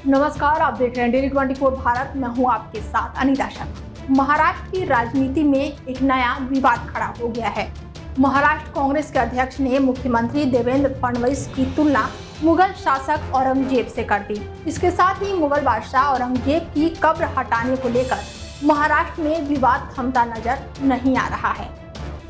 नमस्कार, आप देख रहे हैं डेली 24 भारत। मैं हूं आपके साथ अनीता शर्मा। महाराष्ट्र की राजनीति में एक नया विवाद खड़ा हो गया है। महाराष्ट्र कांग्रेस के अध्यक्ष ने मुख्यमंत्री देवेंद्र फडणवीस की तुलना मुगल शासक औरंगजेब से कर दी। इसके साथ ही मुगल बादशाह औरंगजेब की कब्र हटाने को लेकर महाराष्ट्र में विवाद थमता नजर नहीं आ रहा है।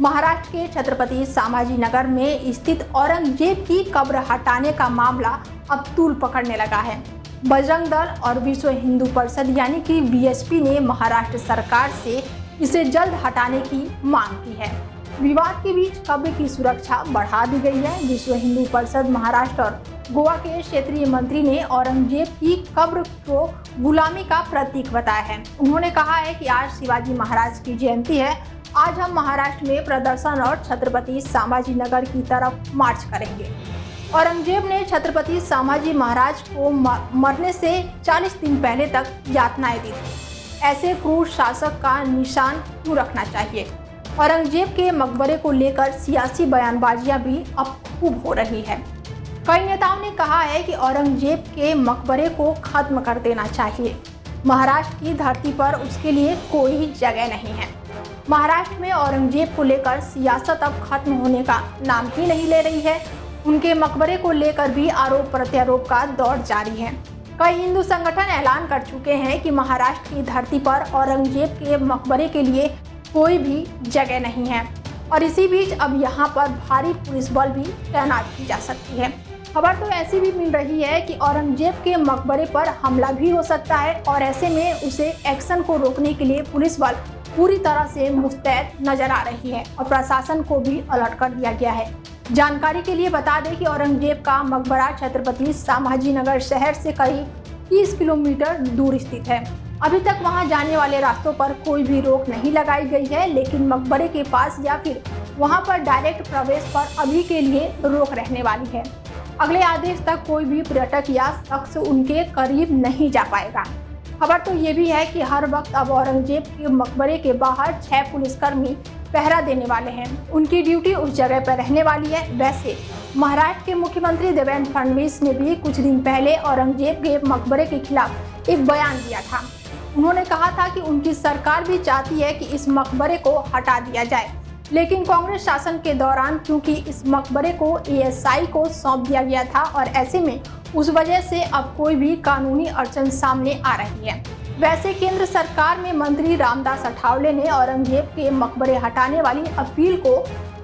महाराष्ट्र के छत्रपति संभाजी नगर में स्थित औरंगजेब की कब्र हटाने का मामला अब तूल पकड़ने लगा है। बजरंग दल और विश्व हिंदू परिषद यानी कि बीएचपी ने महाराष्ट्र सरकार से इसे जल्द हटाने की मांग की है। विवाद के बीच कब्र की सुरक्षा बढ़ा दी गई है। विश्व हिंदू परिषद महाराष्ट्र और गोवा के क्षेत्रीय मंत्री ने औरंगजेब की कब्र को गुलामी का प्रतीक बताया है। उन्होंने कहा है कि आज शिवाजी महाराज की जयंती है। आज हम महाराष्ट्र में प्रदर्शन और छत्रपति संभाजी नगर की तरफ मार्च करेंगे। औरंगजेब ने छत्रपति संभाजी महाराज को मरने से 40 दिन पहले तक यातनाएं दी थी। ऐसे क्रूर शासक का निशान क्यों रखना चाहिए? औरंगजेब के मकबरे को लेकर सियासी बयानबाजियां भी अब खूब हो रही है। कई नेताओं ने कहा है कि औरंगजेब के मकबरे को खत्म कर देना चाहिए। महाराष्ट्र की धरती पर उसके लिए कोई जगह नहीं है। महाराष्ट्र में औरंगजेब को लेकर सियासत अब खत्म होने का नाम ही नहीं ले रही है। उनके मकबरे को लेकर भी आरोप प्रत्यारोप का दौर जारी है। कई हिंदू संगठन ऐलान कर चुके हैं कि महाराष्ट्र की धरती पर औरंगजेब के मकबरे के लिए कोई भी जगह नहीं है और इसी बीच अब यहां पर भारी पुलिस बल भी तैनात की जा सकती है। खबर तो ऐसी भी मिल रही है कि औरंगजेब के मकबरे पर हमला भी हो सकता है और ऐसे में उसे एक्शन को रोकने के लिए पुलिस बल पूरी तरह से मुस्तैद नजर आ रही है और प्रशासन को भी अलर्ट कर दिया गया है। जानकारी के लिए बता दें कि औरंगजेब का मकबरा छत्रपति संभाजी नगर शहर से करीब 30 किलोमीटर दूर स्थित है। अभी तक वहां जाने वाले रास्तों पर कोई भी रोक नहीं लगाई गई है, लेकिन मकबरे के पास या फिर वहां पर डायरेक्ट प्रवेश पर अभी के लिए रोक रहने वाली है। अगले आदेश तक कोई भी पर्यटक या शख्स उनके करीब नहीं जा पाएगा। खबर तो ये भी है कि हर वक्त अब औरंगजेब के मकबरे के बाहर 6 पुलिसकर्मी पहरा देने वाले हैं। उनकी ड्यूटी उस जगह पर रहने वाली है। वैसे महाराष्ट्र के मुख्यमंत्री देवेंद्र फडणवीस ने भी कुछ दिन पहले औरंगजेब के मकबरे के खिलाफ एक बयान दिया था। उन्होंने कहा था कि उनकी सरकार भी चाहती है कि इस मकबरे को हटा दिया जाए, लेकिन कांग्रेस शासन के दौरान क्योंकि इस मकबरे को एएसआई को सौंप दिया गया था और ऐसे में उस वजह से अब कोई भी कानूनी अड़चन सामने आ रही है। वैसे केंद्र सरकार में मंत्री रामदास अठावले ने औरंगजेब के मकबरे हटाने वाली अपील को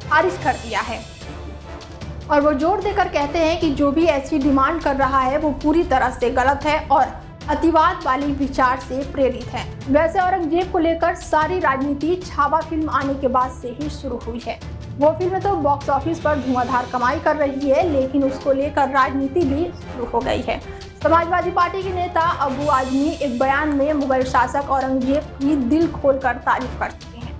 खारिज कर दिया है और वो जोर देकर कहते हैं कि जो भी ऐसी डिमांड कर रहा है वो पूरी तरह से गलत है और अतिवाद वाली विचार से प्रेरित है। वैसे औरंगजेब को लेकर सारी राजनीति छावा फिल्म आने के बाद से ही शुरू हुई है। वो फिल्म तो बॉक्स ऑफिस पर धुआंधार कमाई कर रही है, लेकिन उसको लेकर राजनीति भी शुरू हो गई है। समाजवादी पार्टी के नेता अबू आजमी एक बयान में मुगल शासक औरंगजेब की दिल खोलकर तारीफ कर चुके हैं।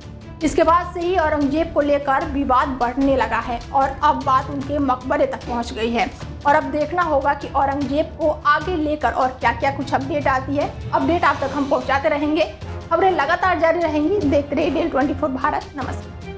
इसके बाद से ही औरंगजेब को लेकर विवाद बढ़ने लगा है और अब बात उनके मकबरे तक पहुंच गई है और अब देखना होगा कि औरंगजेब को आगे लेकर और क्या क्या कुछ अपडेट आती है। अपडेट आप तक हम पहुंचाते रहेंगे। खबरें लगातार जारी रहेंगी। देखते रहिए डेली 24 भारत। नमस्कार।